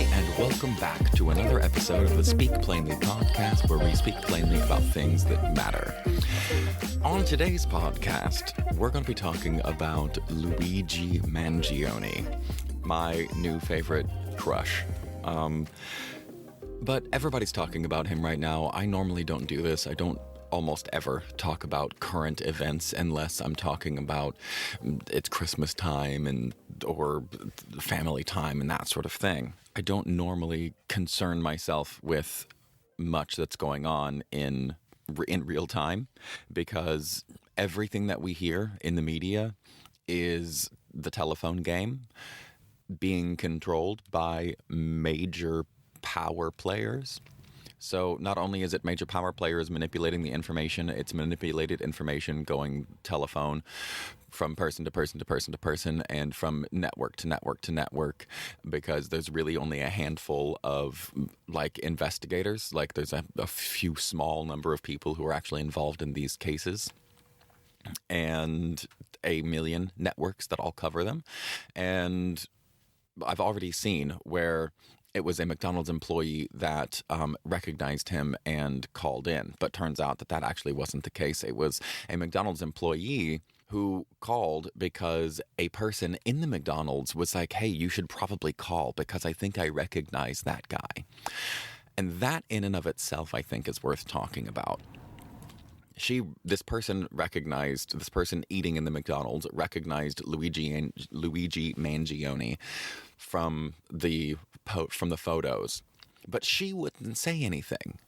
and welcome back to another episode of the Speak Plainly podcast, where we speak plainly about things that matter. On today's podcast, we're going to be talking about Luigi Mangione, my new favorite crush. But everybody's talking about him right now. I normally don't do this. I don't almost ever talk about current events unless I'm talking about it's Christmas time or family time and that sort of thing. I don't normally concern myself with much that's going on in real time, because everything that we hear in the media is the telephone game being controlled by major power players. So not only is it major power players manipulating the information, it's manipulated information going telephone from person to person to person to person and from network to network to network, because there's really only a handful of investigators. There's a few small number of people who are actually involved in these cases, and 1 million networks that all cover them. And I've already seen where it was a McDonald's employee that recognized him and called in. But turns out that actually wasn't the case. It was a McDonald's employee who called because a person in the McDonald's was like, hey, you should probably call because I think I recognize that guy. And that in and of itself, I think, is worth talking about. This person eating in the McDonald's recognized Luigi Mangione from the photos, but she wouldn't say anything.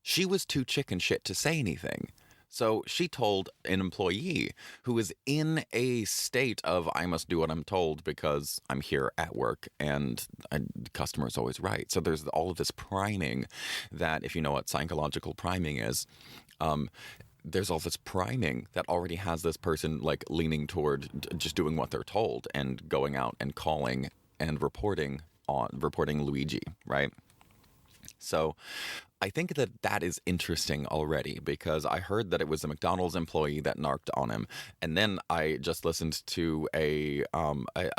She was too chicken shit to say anything. So she told an employee who was in a state of, I must do what I'm told because I'm here at work and the customer's always right. So there's all of this priming that, if you know what psychological priming is, there's all this priming that already has this person leaning toward just doing what they're told and going out and calling and reporting Luigi, right? So I think that is interesting already, because I heard that it was a McDonald's employee that narked on him. And then I just listened to a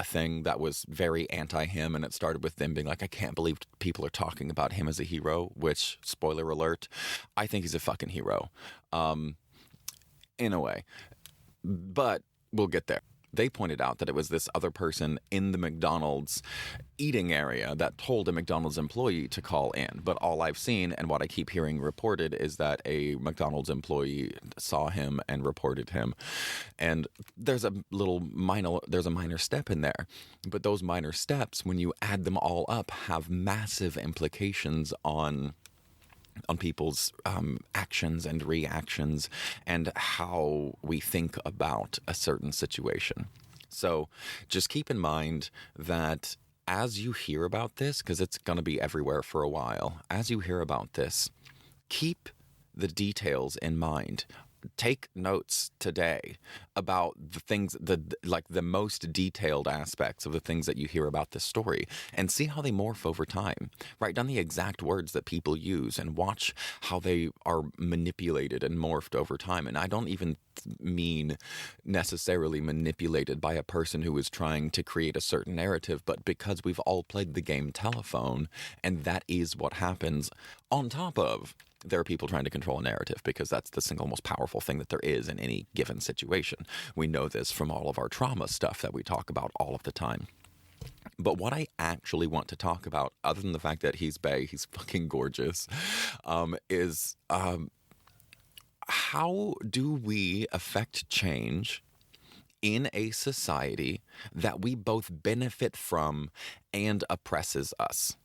thing that was very anti-him, and it started with them being like, I can't believe people are talking about him as a hero, which, spoiler alert, I think he's a fucking hero, in a way. But we'll get there. They pointed out that it was this other person in the McDonald's eating area that told a McDonald's employee to call in. But all I've seen and what I keep hearing reported is that a McDonald's employee saw him and reported him. And there's a minor step in there. But those minor steps, when you add them all up, have massive implications on people's actions and reactions and how we think about a certain situation. So just keep in mind that as you hear about this, because it's going to be everywhere for a while, as you hear about this, keep the details in mind. Take notes today about the things, the most detailed aspects of the things that you hear about this story, and see how they morph over time. Write down the exact words that people use and watch how they are manipulated and morphed over time. And I don't even mean necessarily manipulated by a person who is trying to create a certain narrative, but because we've all played the game telephone, and that is what happens. On top of, there are people trying to control a narrative, because that's the single most powerful thing that there is in any given situation. We know this from all of our trauma stuff that we talk about all of the time. But what I actually want to talk about, other than the fact that he's he's fucking gorgeous, is how do we affect change in a society that we both benefit from and oppresses us?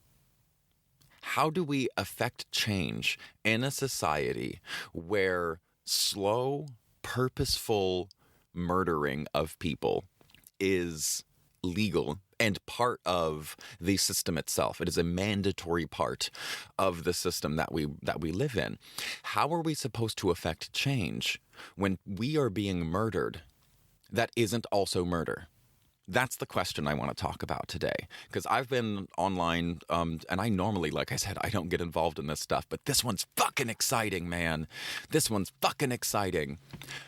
How do we affect change in a society where slow, purposeful murdering of people is legal and part of the system itself? It is a mandatory part of the system that we live in. How are we supposed to affect change when we are being murdered that isn't also murder? That's the question I want to talk about today, because I've been online, and I normally, like I said, I don't get involved in this stuff, but this one's fucking exciting, man. This one's fucking exciting,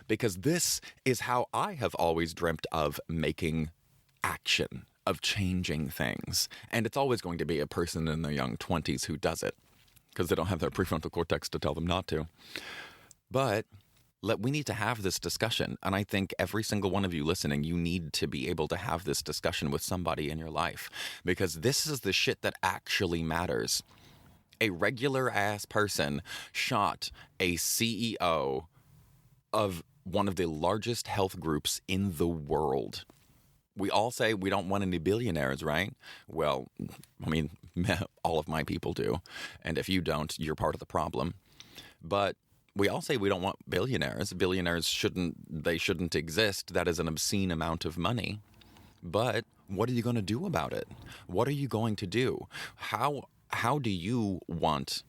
because this is how I have always dreamt of making action, of changing things. And it's always going to be a person in their young 20s who does it because they don't have their prefrontal cortex to tell them not to. But we need to have this discussion. And I think every single one of you listening, you need to be able to have this discussion with somebody in your life, because this is the shit that actually matters. A regular ass person shot a CEO of one of the largest health groups in the world. We all say we don't want any billionaires, right? Well, I mean, all of my people do. And if you don't, you're part of the problem. But we all say we don't want billionaires. Billionaires shouldn't exist. That is an obscene amount of money. But what are you going to do about it? What are you going to do? How do you want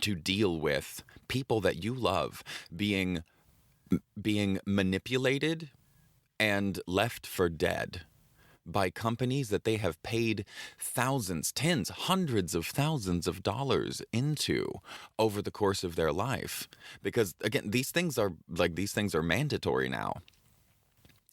to deal with people that you love being manipulated and left for dead by companies that they have paid thousands, tens, hundreds of thousands of dollars into over the course of their life? Because again, these things are mandatory now.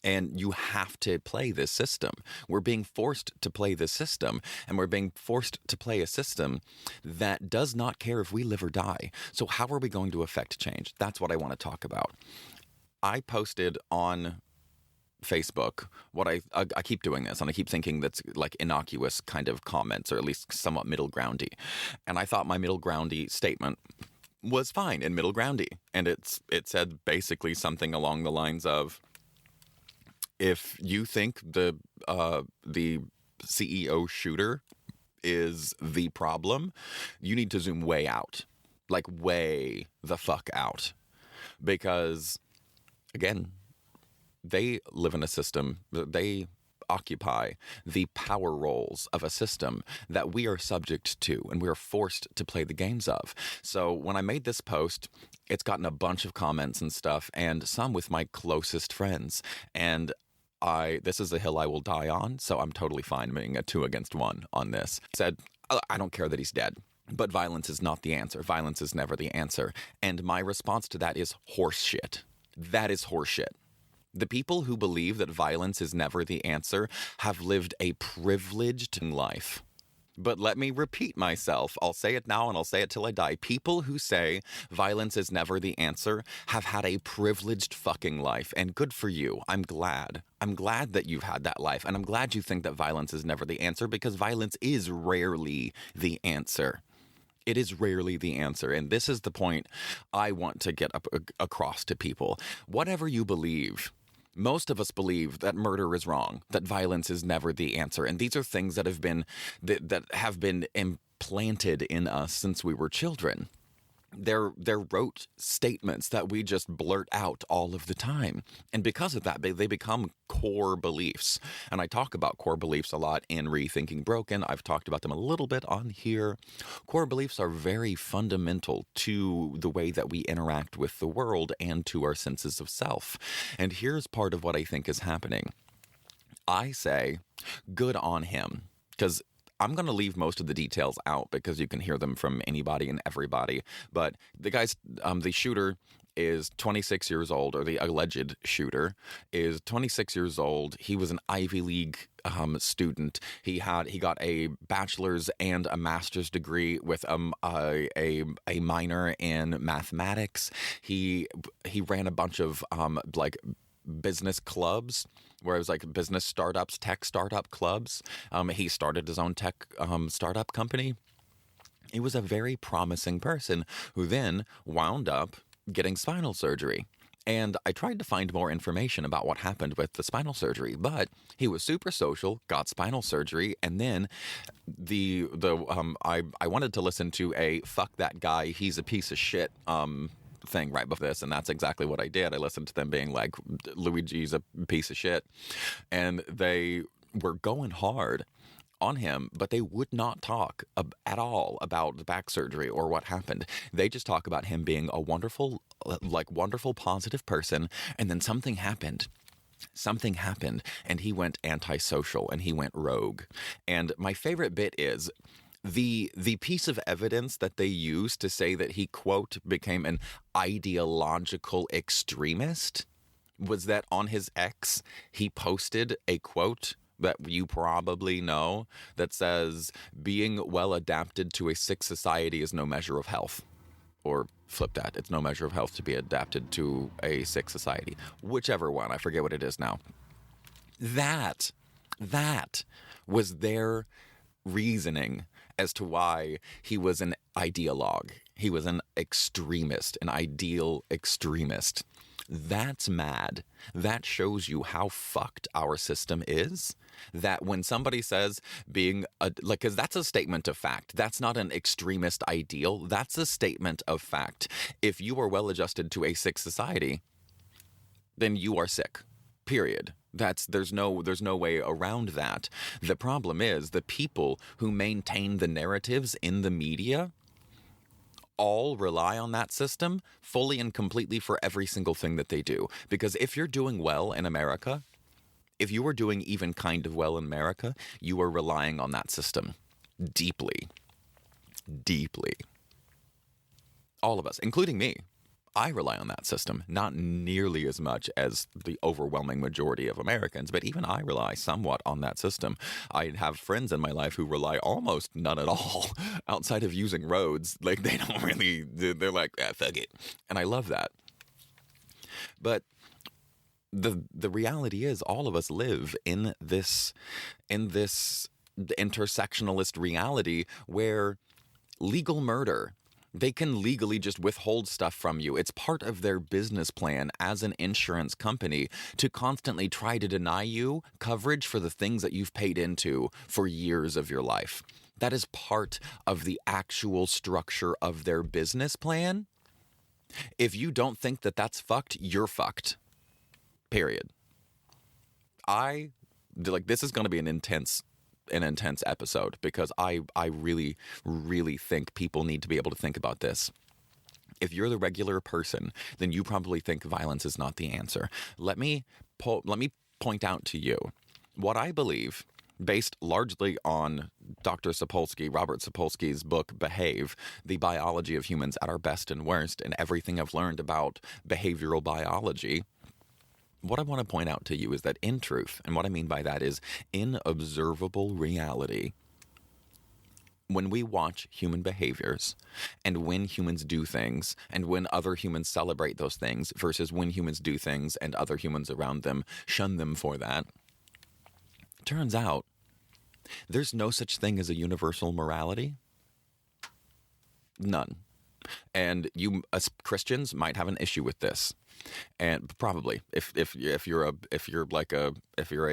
And you have to play this system. We're being forced to play this system, and we're being forced to play a system that does not care if we live or die. So how are we going to affect change? That's what I want to talk about. I posted on Facebook what I keep doing this, and I keep thinking that's like innocuous kind of comments, or at least somewhat middle groundy. And I thought my middle groundy statement was fine and middle groundy. And it said basically something along the lines of, if you think the CEO shooter is the problem, you need to zoom way out, like way the fuck out. Because, again, they live in a system, they occupy the power roles of a system that we are subject to and we are forced to play the games of. So when I made this post, it's gotten a bunch of comments and stuff, and some with my closest friends. And this is a hill I will die on, so I'm totally fine being a 2 against 1 on this. Said, I don't care that he's dead, but violence is not the answer. Violence is never the answer. And my response to that is horseshit. That is horseshit. The people who believe that violence is never the answer have lived a privileged life. But let me repeat myself. I'll say it now and I'll say it till I die. People who say violence is never the answer have had a privileged fucking life. And good for you. I'm glad. I'm glad that you've had that life. And I'm glad you think that violence is never the answer, because violence is rarely the answer. It is rarely the answer. And this is the point I want to get across to people. Whatever you believe, most of us believe that murder is wrong, that violence is never the answer. And these are things that have been implanted in us since we were children. They're rote statements that we just blurt out all of the time. And because of that, they become core beliefs. And I talk about core beliefs a lot in Rethinking Broken. I've talked about them a little bit on here. Core beliefs are very fundamental to the way that we interact with the world and to our senses of self. And here's part of what I think is happening. I say, good on him, because I'm going to leave most of the details out because you can hear them from anybody and everybody. But the shooter is 26 years old, or the alleged shooter is 26 years old. He was an Ivy League student. He got a bachelor's and a master's degree with a minor in mathematics. He ran a bunch of business clubs, where it was like business startups, tech startup clubs. He started his own tech startup company. He was a very promising person who then wound up getting spinal surgery. And I tried to find more information about what happened with the spinal surgery, but he was super social, got spinal surgery, and then I wanted to listen to a "fuck that guy, he's a piece of shit" thing right before this, and that's exactly what I did. I listened to them being like, Luigi's a piece of shit, and they were going hard on him, but they would not talk at all about the back surgery or what happened. They just talk about him being a wonderful, positive person, and then something happened. Something happened, and he went antisocial, and he went rogue. And my favorite bit is the piece of evidence that they used to say that he, quote, became an ideological extremist was that on his X, he posted a quote that you probably know that says being well adapted to a sick society is no measure of health. Or flip that, it's no measure of health to be adapted to a sick society. Whichever one, I forget what it is now. That was their reasoning as to why he was an ideologue. He was an extremist, an ideal extremist. That's mad. That shows you how fucked our system is. That when somebody says being because that's a statement of fact. That's not an extremist ideal. That's a statement of fact. If you are well adjusted to a sick society, then you are sick. Period. There's no way around that. The problem is the people who maintain the narratives in the media all rely on that system fully and completely for every single thing that they do. Because if you're doing well in America, if you are doing even kind of well in America, you are relying on that system deeply. Deeply. All of us, including me. I rely on that system, not nearly as much as the overwhelming majority of Americans, but even I rely somewhat on that system. I have friends in my life who rely almost none at all outside of using roads. Like, they don't really, they're like, fuck it. And I love that. But the reality is all of us live in this intersectionalist reality where legal murder, they can legally just withhold stuff from you. It's part of their business plan as an insurance company to constantly try to deny you coverage for the things that you've paid into for years of your life. That is part of the actual structure of their business plan. If you don't think that that's fucked, you're fucked. Period. This is going to be an intense episode because I really, really think people need to be able to think about this. If you're the regular person, then you probably think violence is not the answer. Let me point out to you what I believe, based largely on Robert Sapolsky's book, Behave, The Biology of Humans at Our Best and Worst, and everything I've learned about behavioral biology. What I want to point out to you is that in truth, and what I mean by that is in observable reality, when we watch human behaviors and when humans do things and when other humans celebrate those things versus when humans do things and other humans around them shun them for that, it turns out there's no such thing as a universal morality. None. And you, as Christians, might have an issue with this. And probably, if you're a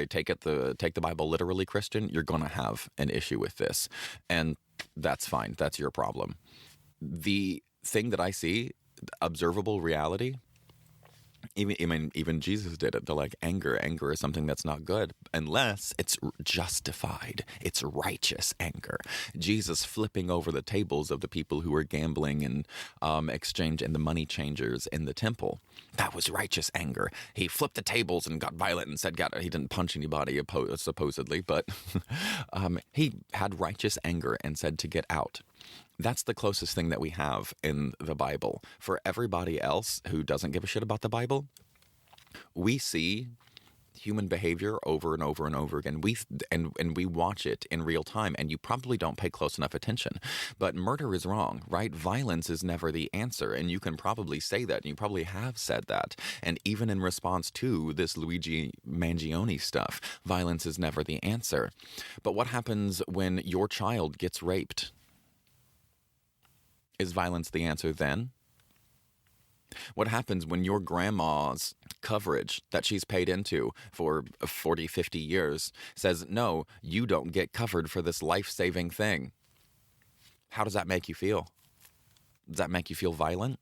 take the Bible literally Christian, you're gonna have an issue with this, and that's fine. That's your problem. The thing that I see, observable reality. Even Jesus did it. They're like, anger is something that's not good unless it's justified. It's righteous anger. Jesus flipping over the tables of the people who were gambling and exchange and the money changers in the temple. That was righteous anger. He flipped the tables and got violent and said, he didn't punch anybody supposedly, but he had righteous anger and said to get out. That's the closest thing that we have in the Bible. For everybody else who doesn't give a shit about the Bible, we see human behavior over and over and over again. We watch it in real time, and you probably don't pay close enough attention. But murder is wrong, right? Violence is never the answer, and you can probably say that, and you probably have said that. And even in response to this Luigi Mangione stuff, violence is never the answer. But what happens when your child gets raped? Is violence the answer then? What happens when your grandma's coverage that she's paid into for 40, 50 years says, no, you don't get covered for this life-saving thing? How does that make you feel? Does that make you feel violent?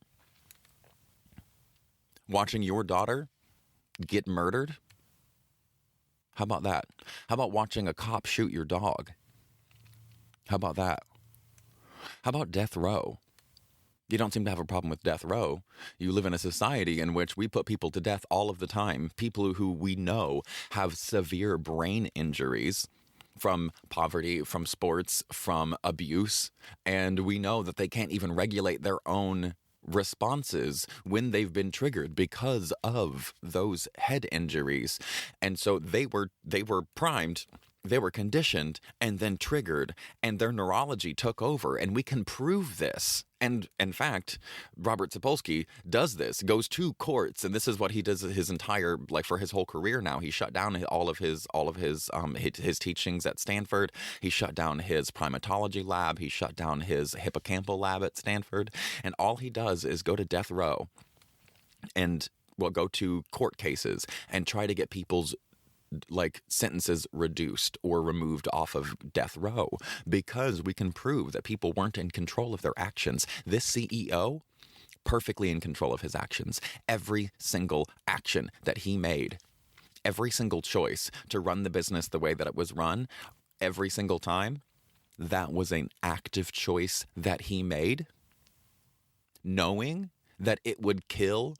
Watching your daughter get murdered? How about that? How about watching a cop shoot your dog? How about that? How about death row? You don't seem to have a problem with death row. You live in a society in which we put people to death all of the time. People who we know have severe brain injuries from poverty, from sports, from abuse. And we know that they can't even regulate their own responses when they've been triggered because of those head injuries. And so they were primed, they were conditioned, and then triggered, and their neurology took over. And we can prove this. And in fact, Robert Sapolsky does this, goes to courts, and this is what he does his entire, like, for his whole career now. He shut down all of his teachings at Stanford. He shut down his primatology lab. He shut down his hippocampal lab at Stanford. And all he does is go to death row and, well, go to court cases and try to get people's, like, sentences reduced or removed off of death row, because we can prove that people weren't in control of their actions. This CEO, perfectly in control of his actions. Every single action that he made, every single choice to run the business the way that it was run, every single time, that was an active choice that he made, knowing that it would kill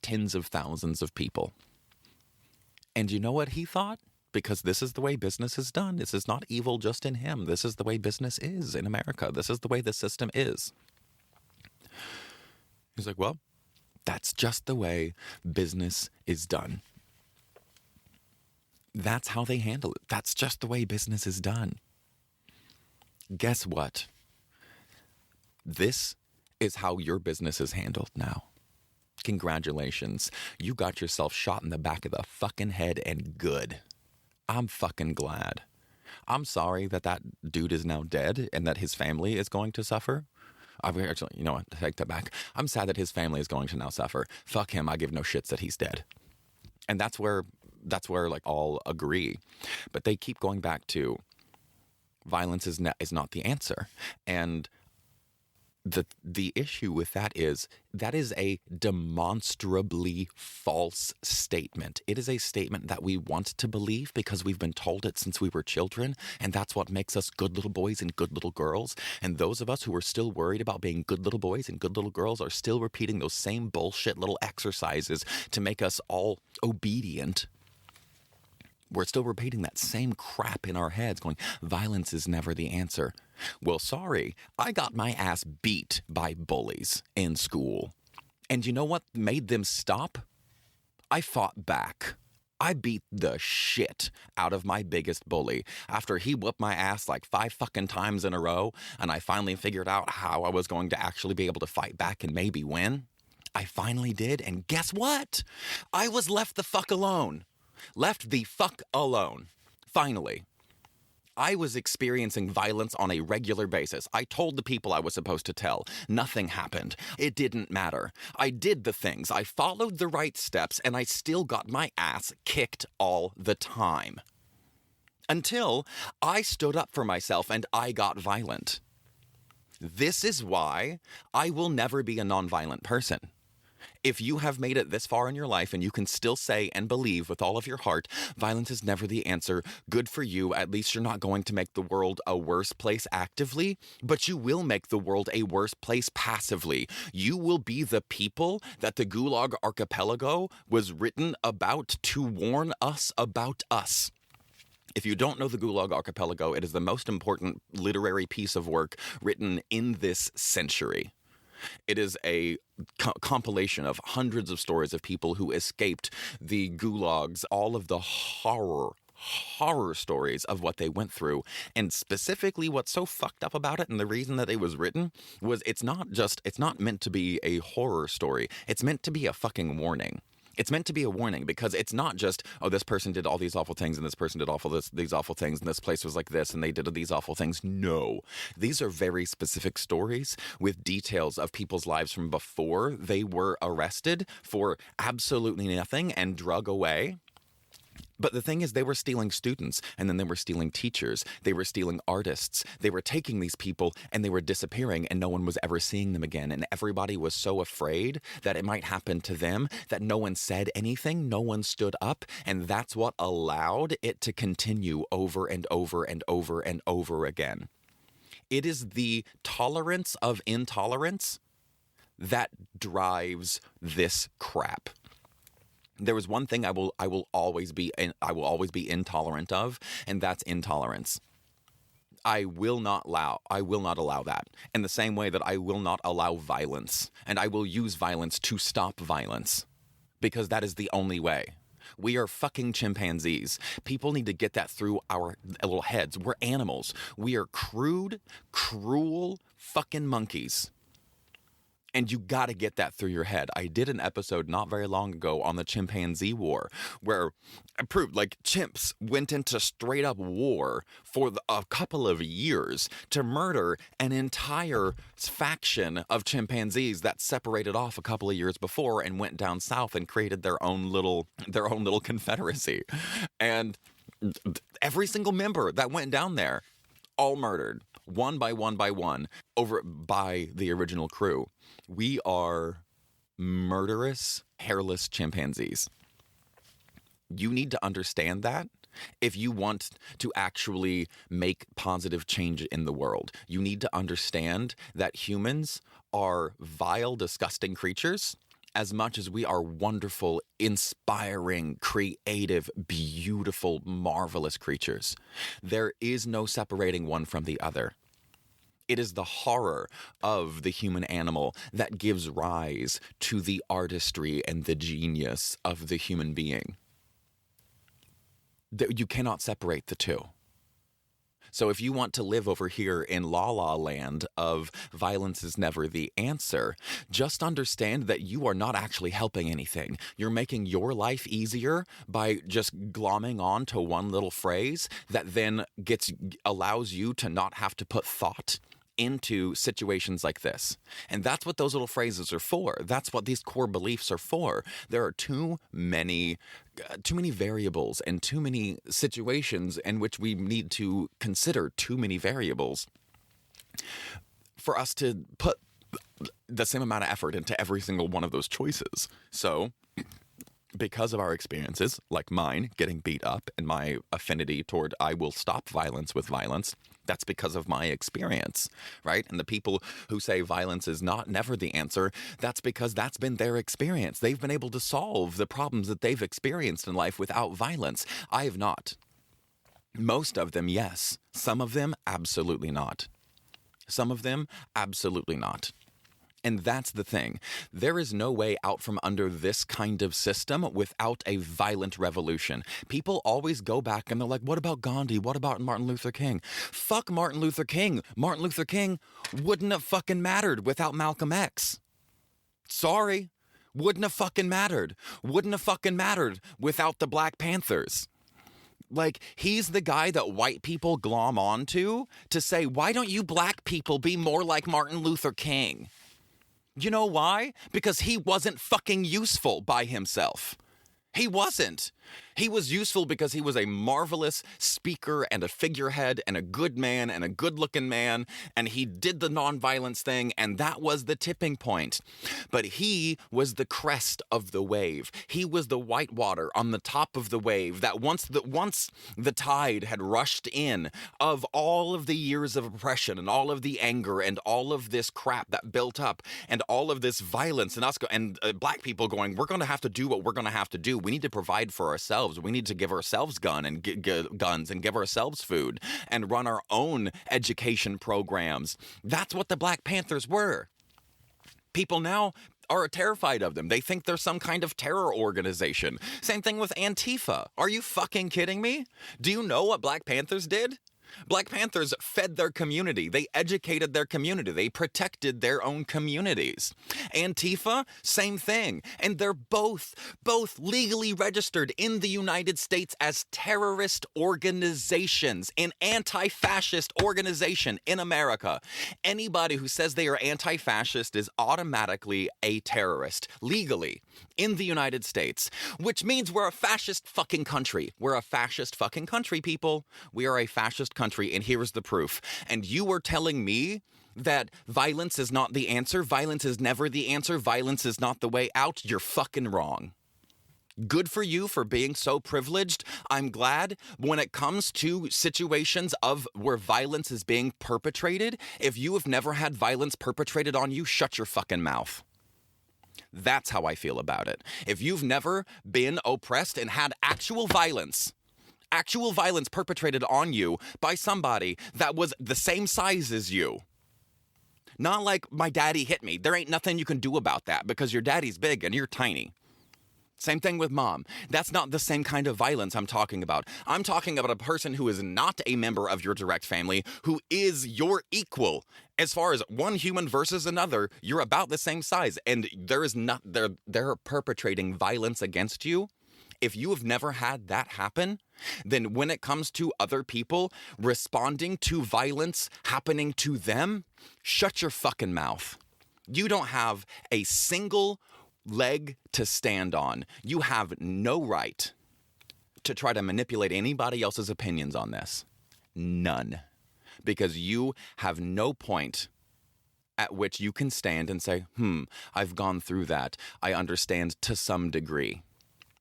tens of thousands of people. And you know what he thought? Because this is the way business is done. This is not evil just in him. This is the way business is in America. This is the way the system is. He's like, well, that's just the way business is done. That's how they handle it. That's just the way business is done. Guess what? This is how your business is handled now. Congratulations. You got yourself shot in the back of the fucking head, and good. I'm fucking glad. I'm sorry that that dude is now dead and that his family is going to suffer. Actually, you know what? Take that back. I'm sad that his family is going to now suffer. Fuck him. I give no shits that he's dead. And that's where like all agree. But they keep going back to violence is not the answer. And the issue with that is a demonstrably false statement. It is a statement that we want to believe because we've been told it since we were children, and that's what makes us good little boys and good little girls. And those of us who are still worried about being good little boys and good little girls are still repeating those same bullshit little exercises to make us all obedient. We're still repeating that same crap in our heads, going, violence is never the answer. Well, sorry, I got my ass beat by bullies in school. And you know what made them stop? I fought back. I beat the shit out of my biggest bully after he whooped my ass like 5 fucking times in a row, and I finally figured out how I was going to actually be able to fight back and maybe win. I finally did, and guess what? I was left the fuck alone. Left the fuck alone. Finally. I was experiencing violence on a regular basis. I told the people I was supposed to tell. Nothing happened. It didn't matter. I did the things. I followed the right steps, and I still got my ass kicked all the time. Until I stood up for myself and I got violent. This is why I will never be a nonviolent person. If you have made it this far in your life and you can still say and believe with all of your heart, violence is never the answer, good for you. At least you're not going to make the world a worse place actively, but you will make the world a worse place passively. You will be the people that the Gulag Archipelago was written about to warn us about us. If you don't know the Gulag Archipelago, it is the most important literary piece of work written in this century. It is a compilation of hundreds of stories of people who escaped the gulags, all of the horror stories of what they went through. And specifically what's so fucked up about it, and the reason that it was written, was it's not meant to be a horror story. It's meant to be a fucking warning. It's meant to be a warning, because it's not just, oh, this person did all these awful things and this person did these awful things and this place was like this and they did these awful things. No. These are very specific stories with details of people's lives from before they were arrested for absolutely nothing and drug away. But the thing is, they were stealing students, and then they were stealing teachers. They were stealing artists. They were taking these people, and they were disappearing, and no one was ever seeing them again. And everybody was so afraid that it might happen to them that no one said anything, no one stood up, and that's what allowed it to continue over and over and over and over again. It is the tolerance of intolerance that drives this crap. There was one thing I will always be intolerant of, and that's intolerance. I will not allow that. In the same way that I will not allow violence, and I will use violence to stop violence, because that is the only way. We are fucking chimpanzees. People need to get that through our little heads. We're animals. We are crude, cruel fucking monkeys. And you gotta get that through your head. I did an episode not very long ago on the chimpanzee war, where I proved like chimps went into straight up war for a couple of years to murder an entire faction of chimpanzees that separated off a couple of years before and went down south and created their own little confederacy. And every single member that went down there, all murdered. One by one, over by the original crew. We are murderous, hairless chimpanzees. You need to understand that if you want to actually make positive change in the world. You need to understand that humans are vile, disgusting creatures as much as we are wonderful, inspiring, creative, beautiful, marvelous creatures. There is no separating one from the other. It is the horror of the human animal that gives rise to the artistry and the genius of the human being. You cannot separate the two. So if you want to live over here in La La Land of violence is never the answer, just understand that you are not actually helping anything. You're making your life easier by just glomming on to one little phrase that then allows you to not have to put thought into situations like this. And that's what those little phrases are for. That's what these core beliefs are for. There are too many variables and too many situations in which we need to consider too many variables for us to put the same amount of effort into every single one of those choices. So because of our experiences, like mine, getting beat up and my affinity toward I will stop violence with violence, that's because of my experience, right? And the people who say violence is never the answer, that's because that's been their experience. They've been able to solve the problems that they've experienced in life without violence. I have not. Most of them, yes. Some of them, absolutely not. Some of them, absolutely not. And that's the thing. There is no way out from under this kind of system without a violent revolution. People always go back and they're like, what about Gandhi? What about Martin Luther King? Fuck Martin Luther King. Martin Luther King wouldn't have fucking mattered without Malcolm X. Sorry. Wouldn't have fucking mattered. Wouldn't have fucking mattered without the Black Panthers. Like, he's the guy that white people glom onto to say, why don't you black people be more like Martin Luther King? You know why? Because he wasn't fucking useful by himself. He wasn't. He was useful because he was a marvelous speaker and a figurehead and a good man and a good-looking man, and he did the nonviolence thing, and that was the tipping point. But he was the crest of the wave. He was the whitewater on the top of the wave that once the tide had rushed in of all of the years of oppression and all of the anger and all of this crap that built up and all of this violence and black people going, we're going to have to do what we're going to have to do. We need to provide for ourselves. We need to give ourselves guns and give ourselves food and run our own education programs. That's what the Black Panthers were. People now are terrified of them. They think they're some kind of terror organization. Same thing with Antifa. Are you fucking kidding me? Do you know what Black Panthers did? Black Panthers fed their community. They educated their community. They protected their own communities. Antifa, same thing. And they're both legally registered in the United States as terrorist organizations, an anti-fascist organization in America. Anybody who says they are anti-fascist is automatically a terrorist, legally, in the United States, which means we're a fascist fucking country. We're a fascist fucking country, people. We are a fascist country, and here's the proof. And you were telling me that violence is not the answer, violence is never the answer, violence is not the way out. You're fucking wrong. Good for you for being so privileged. I'm glad when it comes to situations of where violence is being perpetrated, if you have never had violence perpetrated on you, shut your fucking mouth. That's how I feel about it. If you've never been oppressed and had actual violence Actual violence perpetrated on you by somebody that was the same size as you. Not like my daddy hit me. There ain't nothing you can do about that because your daddy's big and you're tiny. Same thing with mom. That's not the same kind of violence I'm talking about. I'm talking about a person who is not a member of your direct family, who is your equal. As far as one human versus another, you're about the same size, and they're perpetrating violence against you. If you have never had that happen, then when it comes to other people responding to violence happening to them, shut your fucking mouth. You don't have a single leg to stand on. You have no right to try to manipulate anybody else's opinions on this. None. Because you have no point at which you can stand and say, I've gone through that. I understand to some degree.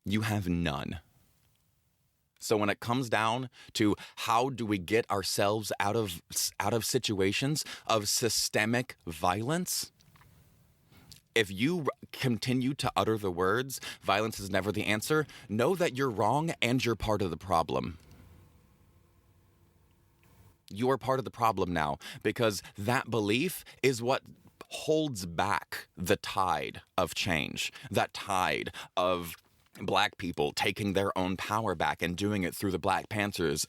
You have none. So when it comes down to how do we get ourselves out of situations of systemic violence, if you continue to utter the words, violence is never the answer, know that you're wrong and you're part of the problem. You are part of the problem now because that belief is what holds back the tide of change, that tide of Black people taking their own power back and doing it through the Black Panthers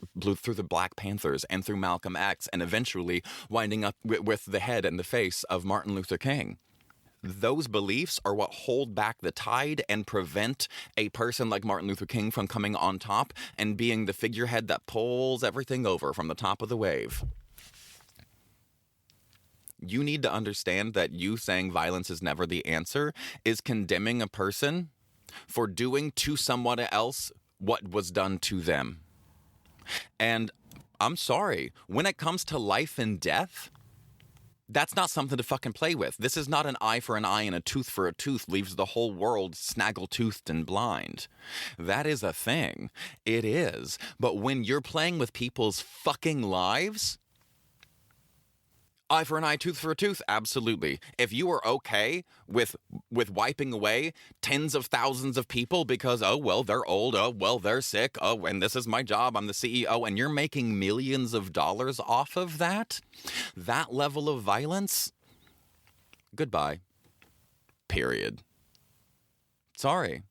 and through Malcolm X, and eventually winding up with the head and the face of Martin Luther King. Those beliefs are what hold back the tide and prevent a person like Martin Luther King from coming on top and being the figurehead that pulls everything over from the top of the wave. You need to understand that you saying violence is never the answer is condemning a person for doing to someone else what was done to them. And I'm sorry, when it comes to life and death, that's not something to fucking play with. This is not an eye for an eye and a tooth for a tooth leaves the whole world snaggle-toothed and blind. That is a thing. It is. But when you're playing with people's fucking lives, eye for an eye, tooth for a tooth, absolutely. If you are okay with wiping away tens of thousands of people because, oh, well, they're old, oh, well, they're sick, oh, and this is my job, I'm the CEO, and you're making millions of dollars off of that level of violence, goodbye. Period. Sorry.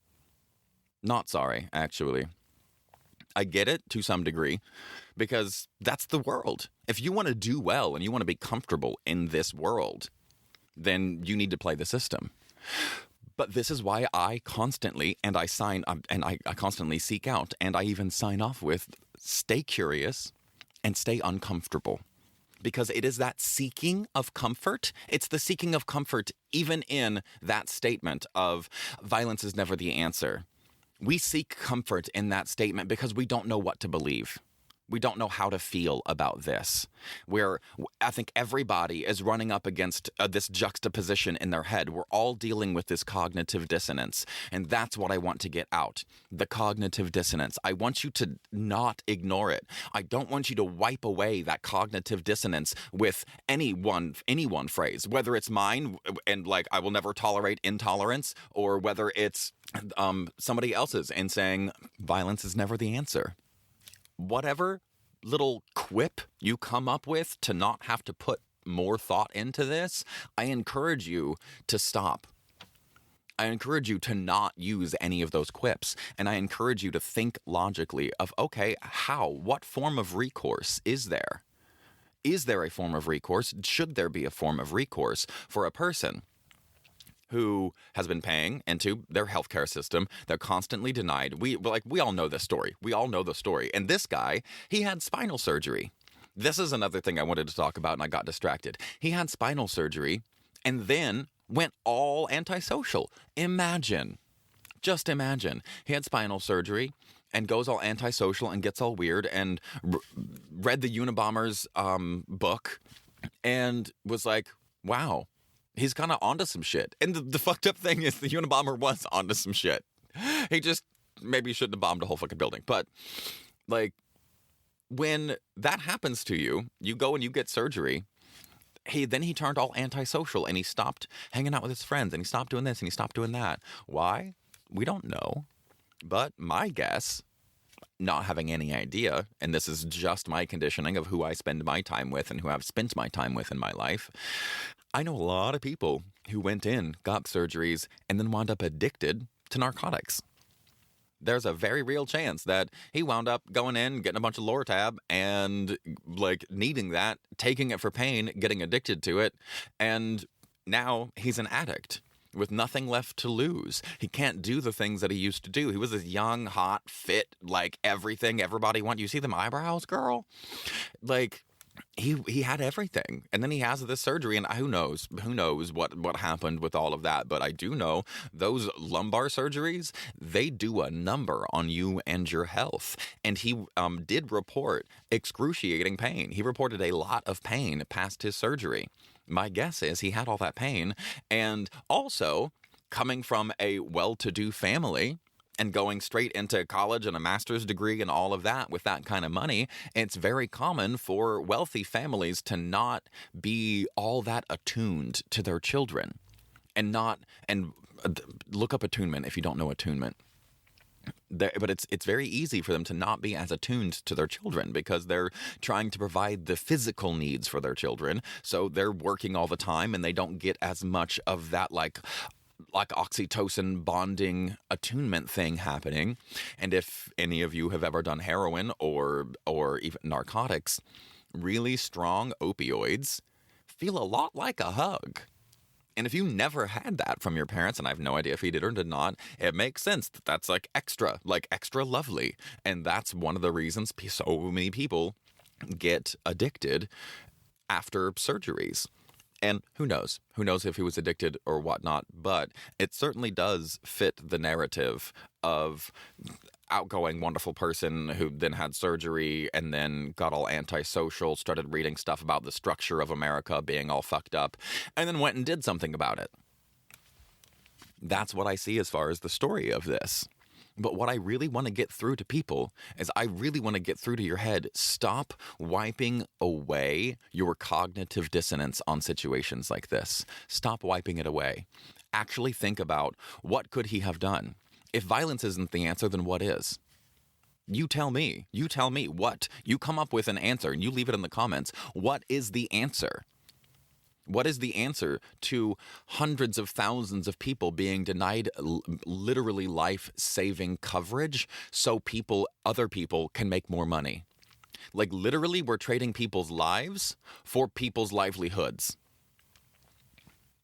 Not sorry, actually. I get it to some degree because that's the world. If you want to do well and you want to be comfortable in this world, then you need to play the system. But this is why I constantly, and I constantly seek out, and I even sign off with, stay curious and stay uncomfortable. Because it is that seeking of comfort. It's the seeking of comfort even in that statement of violence is never the answer. We seek comfort in that statement because we don't know what to believe. We don't know how to feel about this. Where I think everybody is running up against this juxtaposition in their head. We're all dealing with this cognitive dissonance. And that's what I want to get out. The cognitive dissonance. I want you to not ignore it. I don't want you to wipe away that cognitive dissonance with any one phrase. Whether it's mine and like I will never tolerate intolerance, or whether it's somebody else's and saying violence is never the answer. Whatever little quip you come up with to not have to put more thought into this, I encourage you to stop. I encourage you to not use any of those quips. And I encourage you to think logically of, okay, what form of recourse is there? Is there a form of recourse? Should there be a form of recourse for a person who has been paying into their healthcare system? They're constantly denied. We all know this story. We all know the story. And this guy, he had spinal surgery. This is another thing I wanted to talk about, and I got distracted. He had spinal surgery and then went all antisocial. Just imagine. He had spinal surgery and goes all antisocial and gets all weird and read the Unabomber's book and was like, wow. He's kind of onto some shit. And the fucked up thing is the Unabomber was onto some shit. He just maybe shouldn't have bombed a whole fucking building. But, like, when that happens to you, you go and you get surgery. Then he turned all antisocial and he stopped hanging out with his friends and he stopped doing this and he stopped doing that. Why? We don't know. But my guess, not having any idea, and this is just my conditioning of who I spend my time with and who I've spent my time with in my life, I know a lot of people who went in, got surgeries, and then wound up addicted to narcotics. There's a very real chance that he wound up going in, getting a bunch of Lortab, and like needing that, taking it for pain, getting addicted to it, and now he's an addict with nothing left to lose. He can't do the things that he used to do. He was this young, hot, fit, like everything everybody wants. You see them eyebrows, girl? Like, he had everything. And then he has this surgery, and who knows what happened with all of that. But I do know those lumbar surgeries, they do a number on you and your health. And he did report excruciating pain. He reported a lot of pain past his surgery. My guess is he had all that pain, and also coming from a well-to-do family and going straight into college and a master's degree and all of that with that kind of money, it's very common for wealthy families to not be all that attuned to their children. And look up attunement if you don't know attunement. But it's very easy for them to not be as attuned to their children because they're trying to provide the physical needs for their children. So they're working all the time and they don't get as much of that like oxytocin bonding attunement thing happening. And if any of you have ever done heroin or even narcotics, really strong opioids feel a lot like a hug. And if you never had that from your parents, and I have no idea if he did or did not, it makes sense that that's like extra lovely. And that's one of the reasons so many people get addicted after surgeries. And who knows? Who knows if he was addicted or whatnot? But it certainly does fit the narrative of outgoing, wonderful person who then had surgery and then got all antisocial, started reading stuff about the structure of America being all fucked up, and then went and did something about it. That's what I see as far as the story of this. But what I really want to get through to people is I really want to get through to your head. Stop wiping away your cognitive dissonance on situations like this. Stop wiping it away. Actually think about, what could he have done? If violence isn't the answer, then what is? You tell me. You tell me what. You come up with an answer and you leave it in the comments. What is the answer? What is the answer to hundreds of thousands of people being denied literally life-saving coverage so other people can make more money? Like literally we're trading people's lives for people's livelihoods.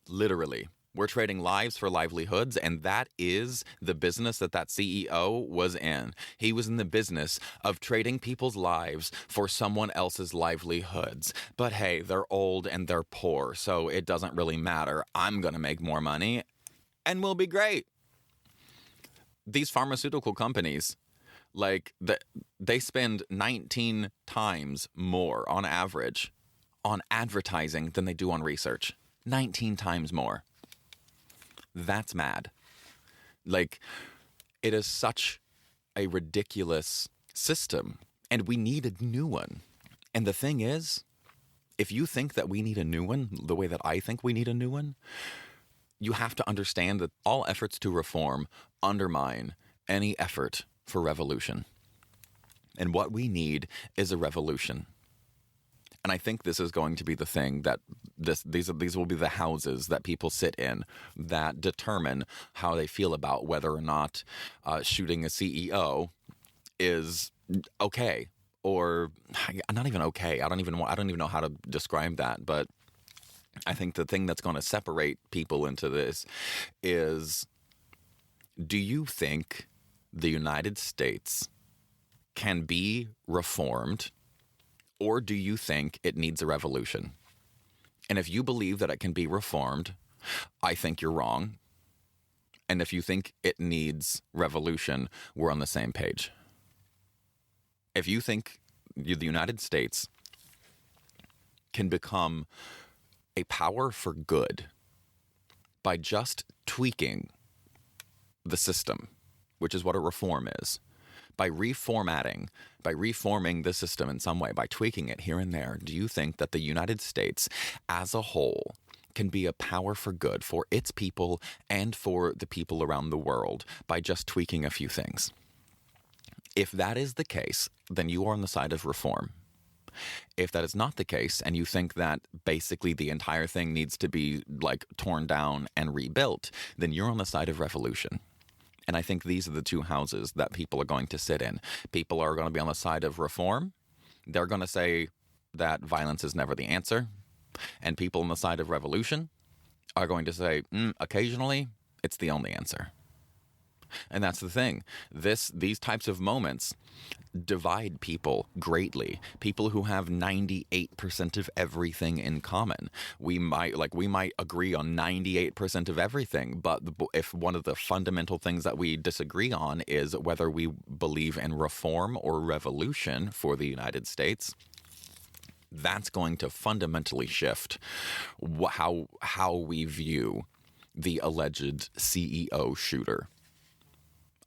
Literally. We're trading lives for livelihoods, and that is the business that CEO was in. He was in the business of trading people's lives for someone else's livelihoods. But hey, they're old and they're poor, so it doesn't really matter. I'm going to make more money, and we'll be great. These pharmaceutical companies, they spend 19 times more on average on advertising than they do on research. 19 times more. That's mad. Like, it is such a ridiculous system, and we need a new one. And the thing is, if you think that we need a new one, the way that I think we need a new one, you have to understand that all efforts to reform undermine any effort for revolution. And what we need is a revolution. And I think this is going to be the thing that these will be the houses that people sit in that determine how they feel about whether or not shooting a CEO is okay or not even okay. I don't even know how to describe that. But I think the thing that's going to separate people into this is, do you think the United States can be reformed? Or do you think it needs a revolution? And if you believe that it can be reformed, I think you're wrong. And if you think it needs revolution, we're on the same page. If you think the United States can become a power for good by just tweaking the system, which is what a reform is, by reforming the system in some way, by tweaking it here and there, do you think that the United States as a whole can be a power for good for its people and for the people around the world by just tweaking a few things? If that is the case, then you are on the side of reform. If that is not the case, and you think that basically the entire thing needs to be like torn down and rebuilt, then you're on the side of revolution. And I think these are the two houses that people are going to sit in. People are going to be on the side of reform. They're going to say that violence is never the answer. And people on the side of revolution are going to say, occasionally, it's the only answer. And that's the thing. These types of moments divide people greatly. People who have 98% of everything in common. We might agree on 98% of everything, but if one of the fundamental things that we disagree on is whether we believe in reform or revolution for the United States, that's going to fundamentally shift how we view the alleged CEO shooter.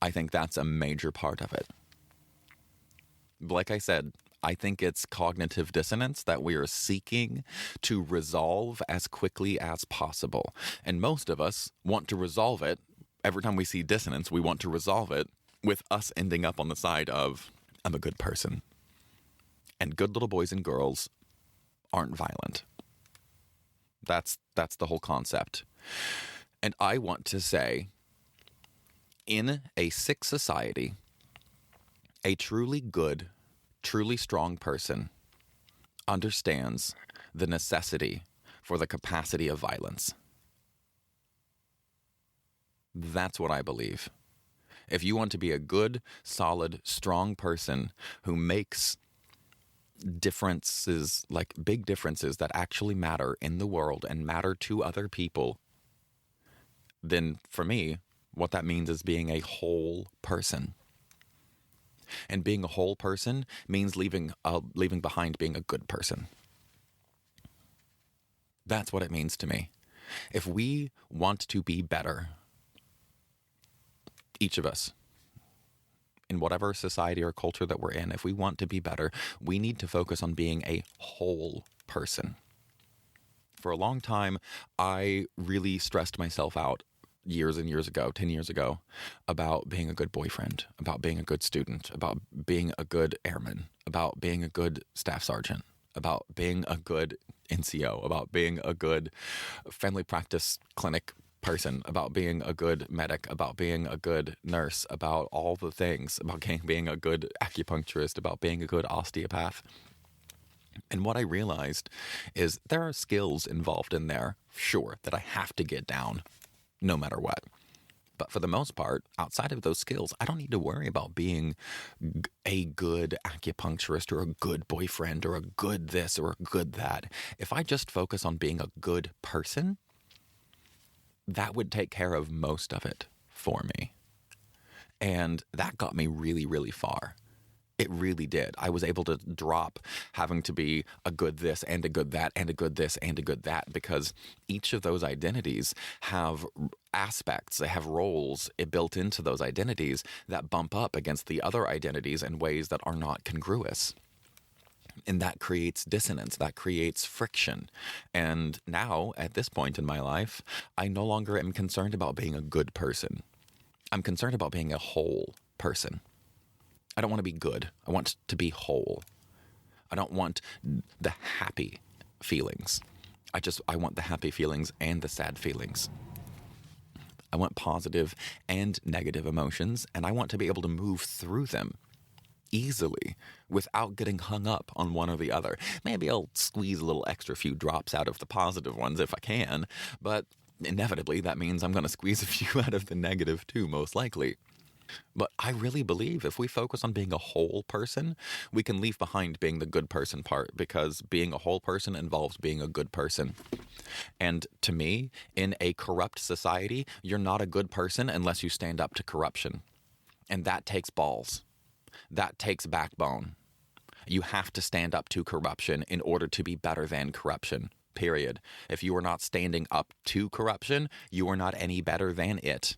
I think that's a major part of it. Like I said, I think it's cognitive dissonance that we are seeking to resolve as quickly as possible. And most of us want to resolve it. Every time we see dissonance, we want to resolve it with us ending up on the side of, I'm a good person. And good little boys and girls aren't violent. That's the whole concept. And I want to say, in a sick society, a truly good, truly strong person understands the necessity for the capacity of violence. That's what I believe. If you want to be a good, solid, strong person who makes differences, like big differences that actually matter in the world and matter to other people, then for me, what that means is being a whole person. And being a whole person means leaving behind being a good person. That's what it means to me. If we want to be better, each of us, in whatever society or culture that we're in, if we want to be better, we need to focus on being a whole person. For a long time, I really stressed myself out years and years ago, 10 years ago, about being a good boyfriend, about being a good student, about being a good airman, about being a good staff sergeant, about being a good NCO, about being a good family practice clinic person, about being a good medic, about being a good nurse, about all the things, about being a good acupuncturist, about being a good osteopath. And what I realized is there are skills involved in there, sure, that I have to get down no matter what. But for the most part, outside of those skills, I don't need to worry about being a good acupuncturist or a good boyfriend or a good this or a good that. If I just focus on being a good person, that would take care of most of it for me. And that got me really, really far. It really did. I was able to drop having to be a good this and a good that and a good this and a good that, because each of those identities have aspects, they have roles built into those identities that bump up against the other identities in ways that are not congruous. And that creates dissonance, that creates friction. And now, at this point in my life, I no longer am concerned about being a good person. I'm concerned about being a whole person. I don't want to be good. I want to be whole. I don't want the happy feelings. I want the happy feelings and the sad feelings. I want positive and negative emotions, and I want to be able to move through them easily without getting hung up on one or the other. Maybe I'll squeeze a little extra few drops out of the positive ones if I can, but inevitably that means I'm going to squeeze a few out of the negative too, most likely. But I really believe if we focus on being a whole person, we can leave behind being the good person part, because being a whole person involves being a good person. And to me, in a corrupt society, you're not a good person unless you stand up to corruption. And that takes balls. That takes backbone. You have to stand up to corruption in order to be better than corruption, period. If you are not standing up to corruption, you are not any better than it.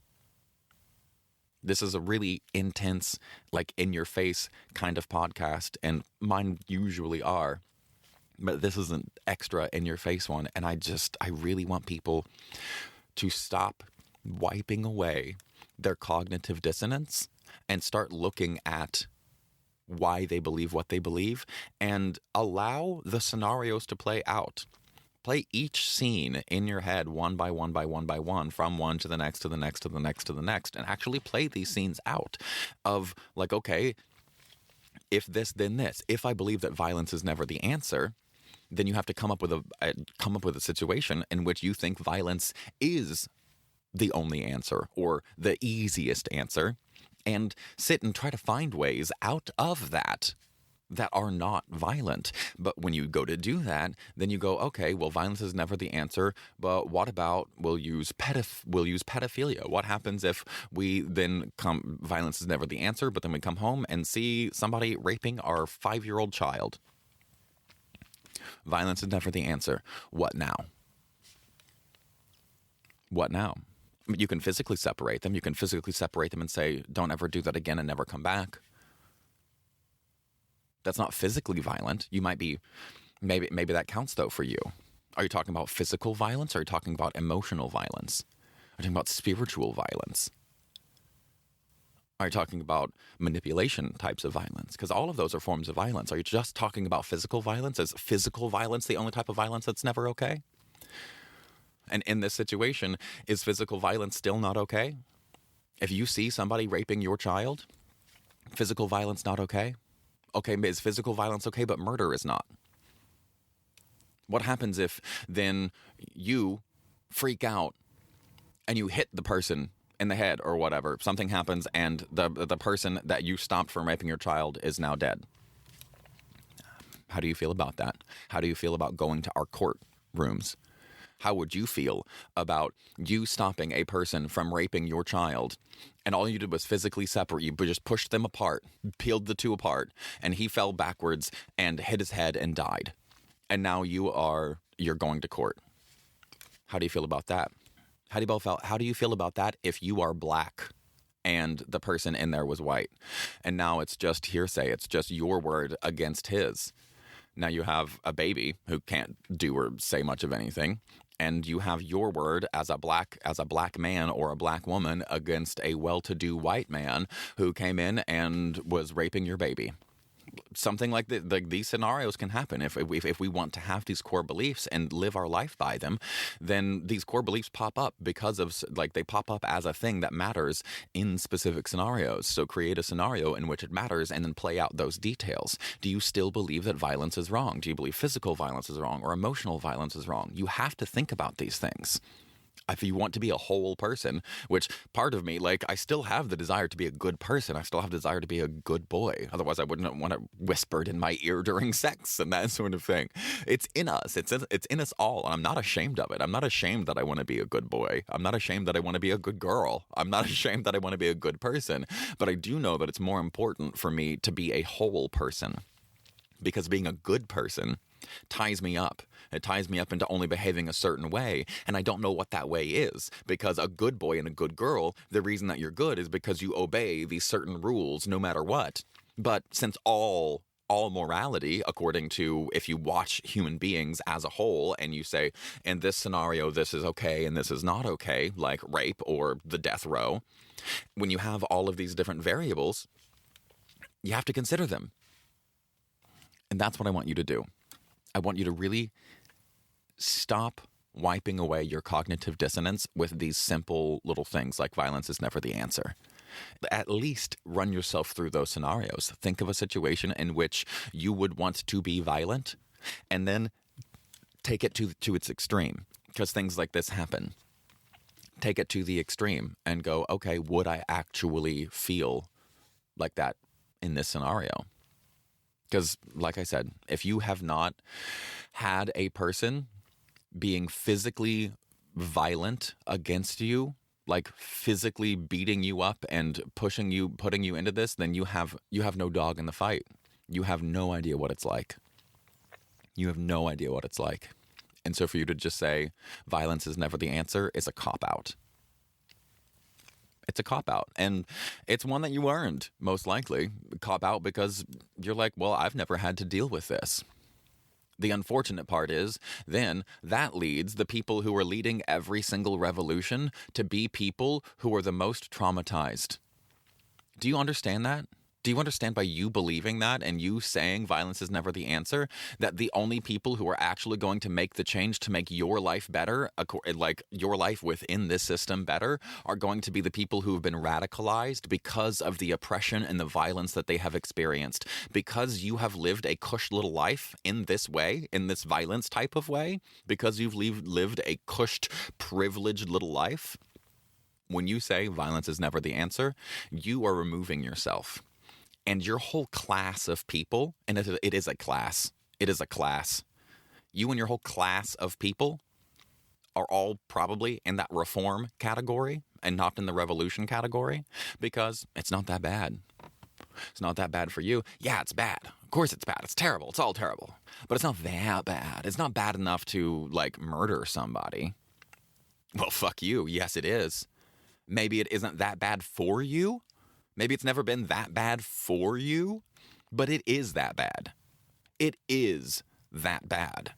This is a really intense, like in-your-face kind of podcast, and mine usually are. But this is an extra in-your-face one, and I really want people to stop wiping away their cognitive dissonance and start looking at why they believe what they believe, and allow the scenarios to play out. Play each scene in your head one by one by one by one, from one to the next to the next to the next to the next, and actually play these scenes out of like, okay, if this, then this. If I believe that violence is never the answer, then you have to come up with a situation in which you think violence is the only answer or the easiest answer, and sit and try to find ways out of that are not violent. But when you go to do that, then you go, okay, well, violence is never the answer, but what about we'll use pedophilia? What happens if we then violence is never the answer, but then we come home and see somebody raping our 5-year-old child? Violence is never the answer. What now? What now? You can physically separate them. You can physically separate them and say, don't ever do that again and never come back. That's not physically violent. You might be, maybe that counts though for you. Are you talking about physical violence? Or are you talking about emotional violence? Are you talking about spiritual violence? Are you talking about manipulation types of violence? Because all of those are forms of violence. Are you just talking about physical violence? Is physical violence the only type of violence that's never okay? And in this situation, is physical violence still not okay? If you see somebody raping your child, physical violence not okay? Okay, is physical violence okay, but murder is not? What happens if then you freak out and you hit the person in the head or whatever? Something happens and the person that you stopped from raping your child is now dead. How do you feel about that? How do you feel about going to our court rooms? How would you feel about you stopping a person from raping your child, and all you did was physically separate? You just pushed them apart, peeled the two apart, and he fell backwards and hit his head and died. And now you're going to court. How do you feel about that? How do you feel about that if you are black and the person in there was white? And now it's just hearsay. It's just your word against his. Now you have a baby who can't do or say much of anything, and you have your word as a black man or a black woman against a well-to-do white man who came in and was raping your baby. Something like these scenarios can happen if we want to have these core beliefs and live our life by them. Then these core beliefs pop up because of they pop up as a thing that matters in specific scenarios. So create a scenario in which it matters and then play out those details. Do you still believe that violence is wrong? Do you believe physical violence is wrong or emotional violence is wrong? You have to think about these things. If you want to be a whole person, which part of me, I still have the desire to be a good person. I still have the desire to be a good boy. Otherwise, I wouldn't want it whispered in my ear during sex and that sort of thing. It's in us. It's in us all. And I'm not ashamed of it. I'm not ashamed that I want to be a good boy. I'm not ashamed that I want to be a good girl. I'm not ashamed that I want to be a good person. But I do know that it's more important for me to be a whole person. Because being a good person ties me up. It ties me up into only behaving a certain way, and I don't know what that way is, because a good boy and a good girl, the reason that you're good is because you obey these certain rules no matter what. But since all morality, according to if you watch human beings as a whole and you say, in this scenario, this is okay and this is not okay, like rape or the death row, when you have all of these different variables, you have to consider them. And that's what I want you to do. I want you to really stop wiping away your cognitive dissonance with these simple little things like violence is never the answer. At least run yourself through those scenarios. Think of a situation in which you would want to be violent and then take it to its extreme, because things like this happen. Take it to the extreme and go, okay, would I actually feel like that in this scenario? Because, like I said, if you have not had a person being physically violent against you, like physically beating you up and putting you into this, then you have no dog in the fight. You have no idea what it's like. You have no idea what it's like. And so for you to just say violence is never the answer is a cop-out. It's a cop-out, and it's one that you earned, most likely. Cop-out because you're like, well, I've never had to deal with this. The unfortunate part is, then, that leads the people who are leading every single revolution to be people who are the most traumatized. Do you understand that? Do you understand, by you believing that and you saying violence is never the answer, that the only people who are actually going to make the change to make your life better, like your life within this system better, are going to be the people who have been radicalized because of the oppression and the violence that they have experienced? Because you have lived a cush little life in this way, in this violence type of way, because you've lived a cushed, privileged little life, when you say violence is never the answer, you are removing yourself. And your whole class of people, and it is a class. It is a class. You and your whole class of people are all probably in that reform category and not in the revolution category, because it's not that bad. It's not that bad for you. Yeah, it's bad. Of course it's bad. It's terrible. It's all terrible. But it's not that bad. It's not bad enough to, like, murder somebody. Well, fuck you. Yes, it is. Maybe it isn't that bad for you. Maybe it's never been that bad for you, but it is that bad. It is that bad.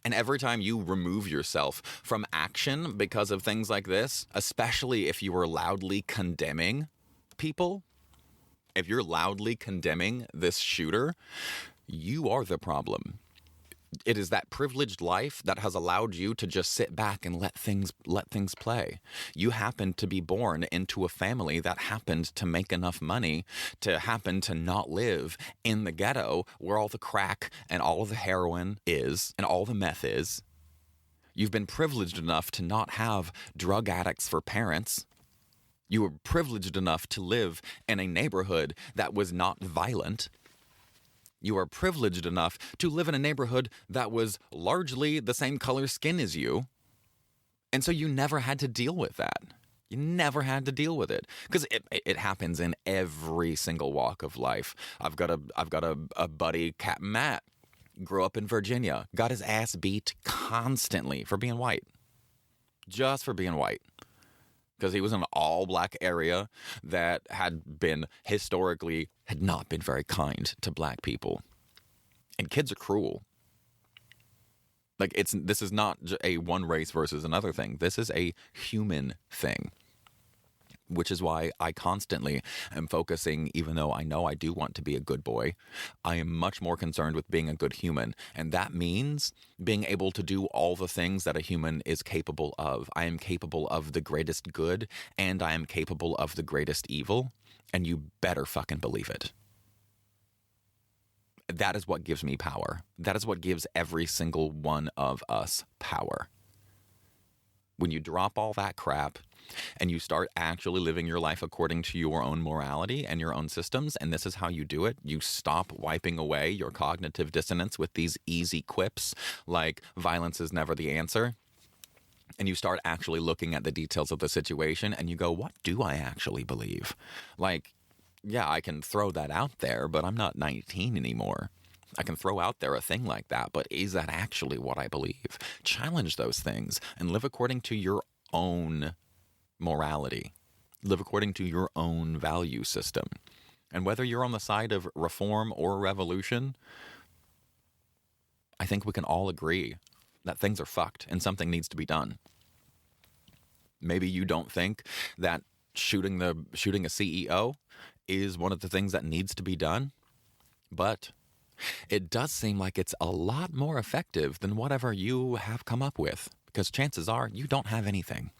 And every time you remove yourself from action because of things like this, especially if you are loudly condemning people, if you're loudly condemning this shooter, you are the problem. It is that privileged life that has allowed you to just sit back and let things play. You happened to be born into a family that happened to make enough money to happen to not live in the ghetto where all the crack and all of the heroin is and all the meth is. You've been privileged enough to not have drug addicts for parents. You were privileged enough to live in a neighborhood that was not violent. You are privileged enough to live in a neighborhood that was largely the same color skin as you. And so you never had to deal with that. You never had to deal with it, because it happens in every single walk of life. I've got a buddy, Captain Matt, grew up in Virginia, got his ass beat constantly for being white. Just for being white. Because he was in an all-black area that had not been very kind to black people. And kids are cruel. Like, this is not a one race versus another thing. This is a human thing. Which is why I constantly am focusing, even though I know I do want to be a good boy, I am much more concerned with being a good human. And that means being able to do all the things that a human is capable of. I am capable of the greatest good, and I am capable of the greatest evil. And you better fucking believe it. That is what gives me power. That is what gives every single one of us power. When you drop all that crap and you start actually living your life according to your own morality and your own systems, and this is how you do it, you stop wiping away your cognitive dissonance with these easy quips like violence is never the answer, and you start actually looking at the details of the situation and you go, what do I actually believe? Like, yeah, I can throw that out there, but I'm not 19 anymore. I can throw out there a thing like that, but is that actually what I believe? Challenge those things and live according to your own morality. Live according to your own value system. And whether you're on the side of reform or revolution, I think we can all agree that things are fucked and something needs to be done. Maybe you don't think that shooting a CEO is one of the things that needs to be done, but it does seem like it's a lot more effective than whatever you have come up with, because chances are you don't have anything.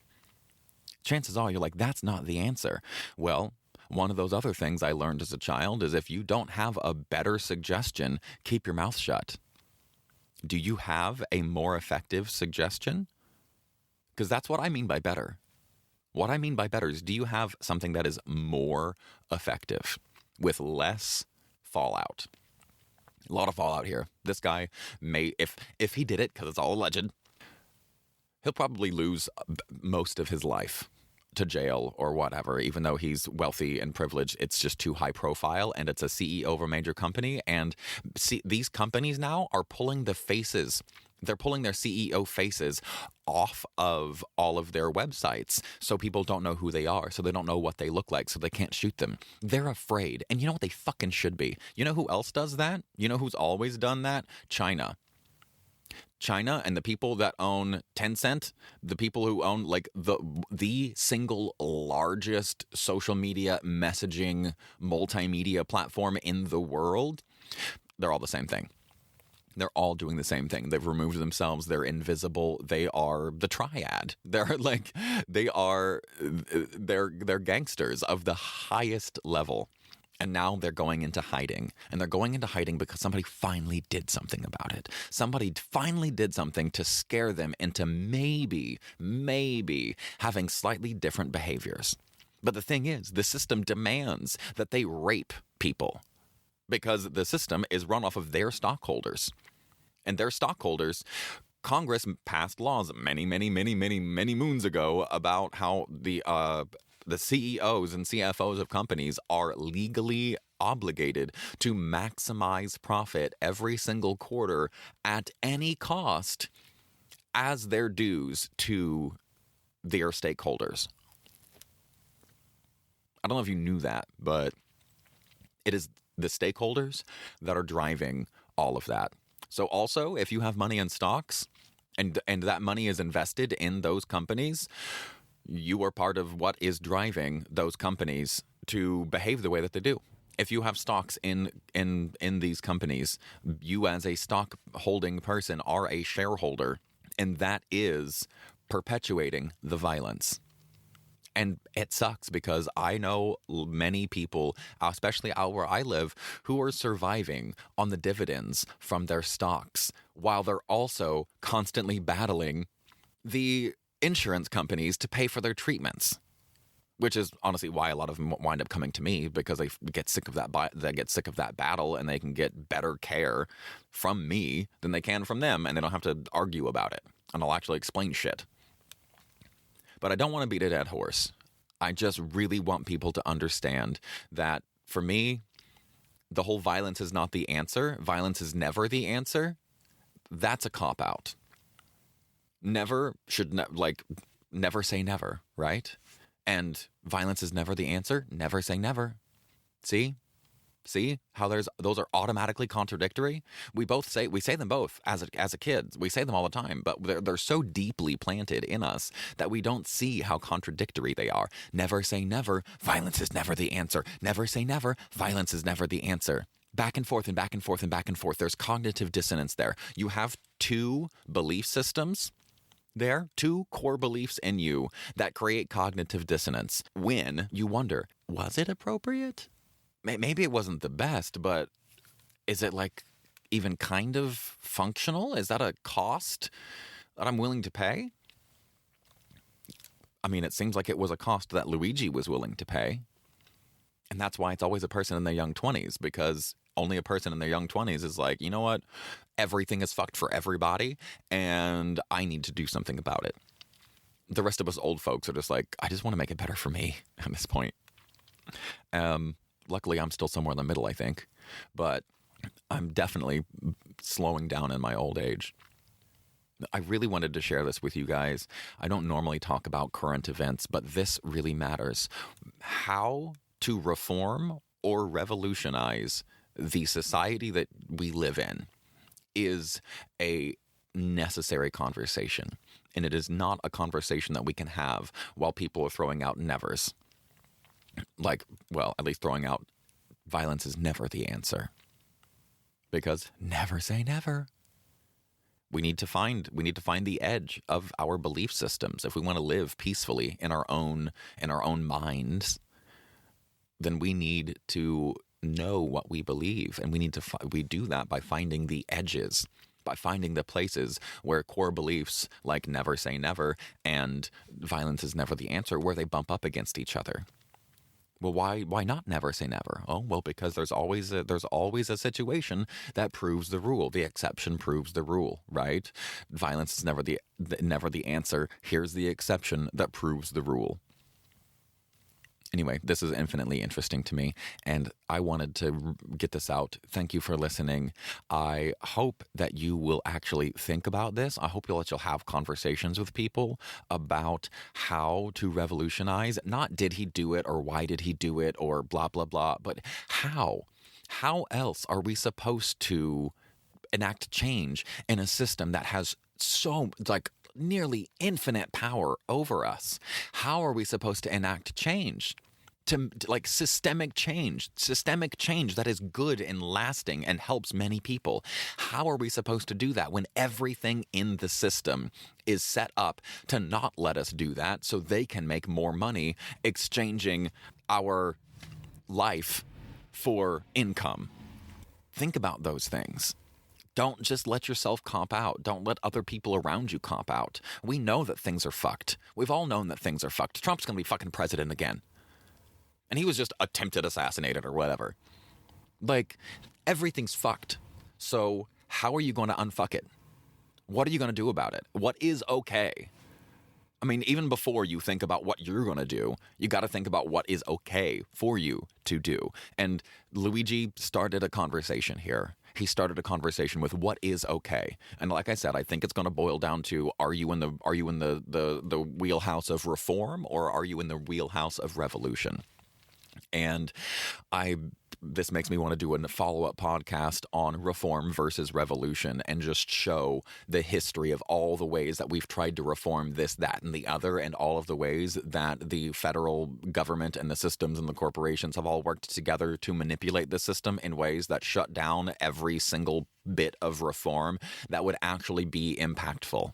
Chances are you're like, that's not the answer. Well, one of those other things I learned as a child is if you don't have a better suggestion, keep your mouth shut. Do you have a more effective suggestion? Because that's what I mean by better. What I mean by better is, do you have something that is more effective with less fallout? A lot of fallout here. This guy may, if he did it, because it's all alleged, he'll probably lose most of his life to jail or whatever, even though he's wealthy and privileged. It's just too high profile, and it's a CEO of a major company. And these companies now are pulling the faces. They're pulling their CEO faces off of all of their websites so people don't know who they are, so they don't know what they look like, so they can't shoot them. They're afraid. And you know what they fucking should be? You know who else does that? You know who's always done that? China. China and the people that own Tencent, the people who own like the single largest social media messaging multimedia platform in the world, they're all the same thing. They're all doing the same thing. They've removed themselves. They're invisible. They are the triad. They're gangsters of the highest level. And now they're going into hiding. And they're going into hiding because somebody finally did something about it. Somebody finally did something to scare them into maybe having slightly different behaviors. But the thing is, the system demands that they rape people because the system is run off of their stockholders. And their stockholders, Congress passed laws many moons ago about how the CEOs and CFOs of companies are legally obligated to maximize profit every single quarter at any cost as their dues to their stakeholders. I don't know if you knew that, but it is the stakeholders that are driving all of that. So also, if you have money in stocks and that money is invested in those companies, you are part of what is driving those companies to behave the way that they do. If you have stocks in these companies, you as a stock holding person are a shareholder, and that is perpetuating the violence. And it sucks because I know many people, especially out where I live, who are surviving on the dividends from their stocks while they're also constantly battling the insurance companies to pay for their treatments, which is honestly why a lot of them wind up coming to me, because they get sick of that. They get sick of that battle, and they can get better care from me than they can from them, and they don't have to argue about it. And I'll actually explain shit. But I don't want to beat a dead horse. I just really want people to understand that for me, the whole violence is not the answer. Violence is never the answer. That's a cop-out. Never say never, right? And violence is never the answer. Never say never. See how those are automatically contradictory? We say them both as a kid. We say them all the time, but they're so deeply planted in us that we don't see how contradictory they are. Never say never. Violence is never the answer. Never say never. Violence is never the answer. Back and forth and back and forth and back and forth. There's cognitive dissonance there. You have two belief systems there, two core beliefs in you that create cognitive dissonance when you wonder, was it appropriate? Maybe it wasn't the best, but is it like even kind of functional? Is that a cost that I'm willing to pay? I mean, it seems like it was a cost that Luigi was willing to pay. And that's why it's always a person in their young 20s, because only a person in their young 20s is like, you know what? Everything is fucked for everybody, and I need to do something about it. The rest of us old folks are just like, I just want to make it better for me at this point. Luckily, I'm still somewhere in the middle, I think. But I'm definitely slowing down in my old age. I really wanted to share this with you guys. I don't normally talk about current events, but this really matters. How to reform or revolutionize the society that we live in is a necessary conversation. And it is not a conversation that we can have while people are throwing out nevers. Like, well, at least throwing out violence is never the answer. Because never say never. We need to find the edge of our belief systems if we want to live peacefully in our own minds. Then we need to know what we believe, and we do that by finding the edges, by finding the places where core beliefs like never say never and violence is never the answer, where they bump up against each other. Well, why not never say never? Oh, well, because there's always a situation that proves the rule. The exception proves the rule, right? Violence is never the answer. Here's the exception that proves the rule. Anyway, this is infinitely interesting to me, and I wanted to get this out. Thank you for listening. I hope that you will actually think about this. I hope you'll have conversations with people about how to revolutionize. Not did he do it or why did he do it or blah, blah, blah, but how? How else are we supposed to enact change in a system that has so, like, nearly infinite power over us? How are we supposed to enact change? To like systemic change that is good and lasting and helps many people. How are we supposed to do that when everything in the system is set up to not let us do that so they can make more money exchanging our life for income? Think about those things. Don't just let yourself cop out. Don't let other people around you cop out. We know that things are fucked. We've all known that things are fucked. Trump's going to be fucking president again. And he was just attempted assassinated or whatever. Like, everything's fucked. So how are you going to unfuck it? What are you going to do about it? What is okay? I mean, even before you think about what you're going to do, you got to think about what is okay for you to do. And Luigi started a conversation here. He started a conversation with what is okay. And like I said, I think it's going to boil down to, are you in the wheelhouse of reform, or are you in the wheelhouse of revolution? And this makes me want to do a follow-up podcast on reform versus revolution and just show the history of all the ways that we've tried to reform this, that, and the other, and all of the ways that the federal government and the systems and the corporations have all worked together to manipulate the system in ways that shut down every single bit of reform that would actually be impactful.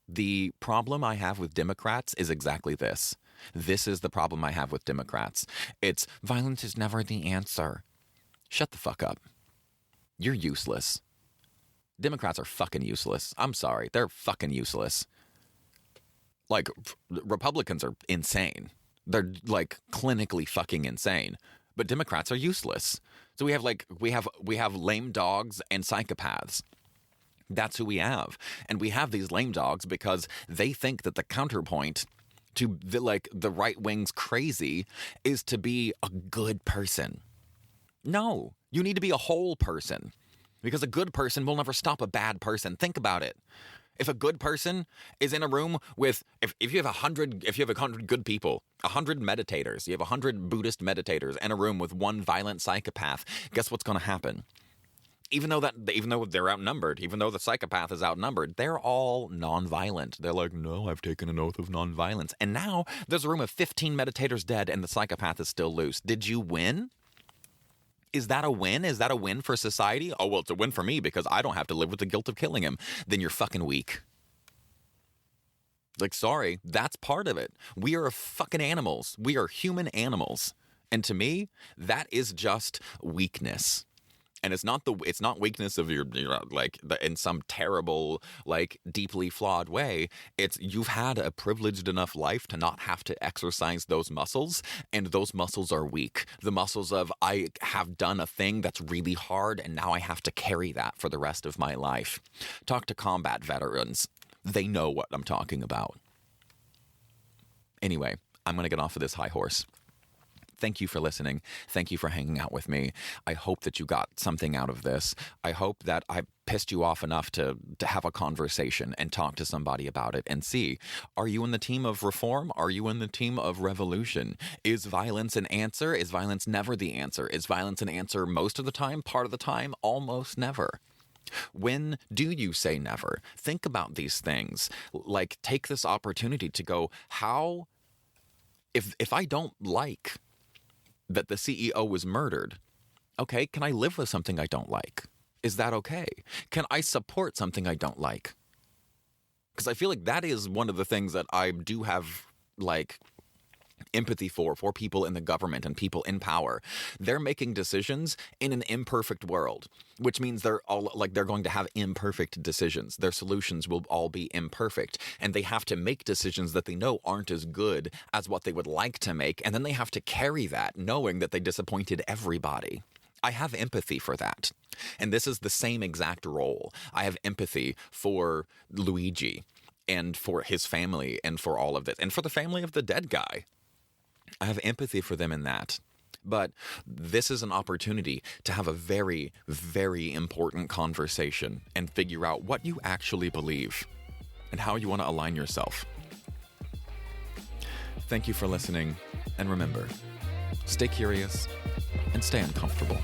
The problem I have with Democrats is exactly this. This is the problem I have with Democrats. It's violence is never the answer. Shut the fuck up. You're useless. Democrats are fucking useless. I'm sorry. They're fucking useless. Like, Republicans are insane. They're like clinically fucking insane. But Democrats are useless. So we have lame dogs and psychopaths. That's who we have. And we have these lame dogs because they think that the counterpoint to the right wing's crazy is to be a good person. No, you need to be a whole person, because a good person will never stop a bad person. Think about it. If a good person is in a room with, if you have 100 good people, 100 meditators, you have 100 Buddhist meditators in a room with one violent psychopath, guess what's going to happen? Even though they're outnumbered, even though the psychopath is outnumbered, they're all nonviolent. They're like, no, I've taken an oath of nonviolence. And now there's a room of 15 meditators dead and the psychopath is still loose. Did you win? Is that a win? Is that a win for society? Oh, well, it's a win for me because I don't have to live with the guilt of killing him. Then you're fucking weak. Like, sorry, that's part of it. We are fucking animals. We are human animals. And to me, that is just weakness. And it's not weakness of your like in some terrible, like, deeply flawed way. It's you've had a privileged enough life to not have to exercise those muscles, and those muscles are weak. The muscles of, I have done a thing that's really hard and now I have to carry that for the rest of my life. Talk to combat veterans. They know what I'm talking about. Anyway, I'm going to get off of this high horse. Thank you for listening. Thank you for hanging out with me. I hope that you got something out of this. I hope that I pissed you off enough to have a conversation and talk to somebody about it and see, are you in the team of reform? Are you in the team of revolution? Is violence an answer? Is violence never the answer? Is violence an answer most of the time, part of the time, almost never? When do you say never? Think about these things. Like, take this opportunity to go, how, if I don't like that the CEO was murdered, okay, can I live with something I don't like? Is that okay? Can I support something I don't like? Because I feel like that is one of the things that I do have, like, empathy for people in the government and people in power. They're making decisions in an imperfect world, which means they're going to have imperfect decisions. Their solutions will all be imperfect, and they have to make decisions that they know aren't as good as what they would like to make, and then they have to carry that knowing that they disappointed everybody. I have empathy for that. And this is the same exact role. I have empathy for Luigi and for his family and for all of this, and for the family of the dead guy. I have empathy for them in that. But this is an opportunity to have a very, very important conversation and figure out what you actually believe and how you want to align yourself. Thank you for listening, and remember, stay curious and stay uncomfortable.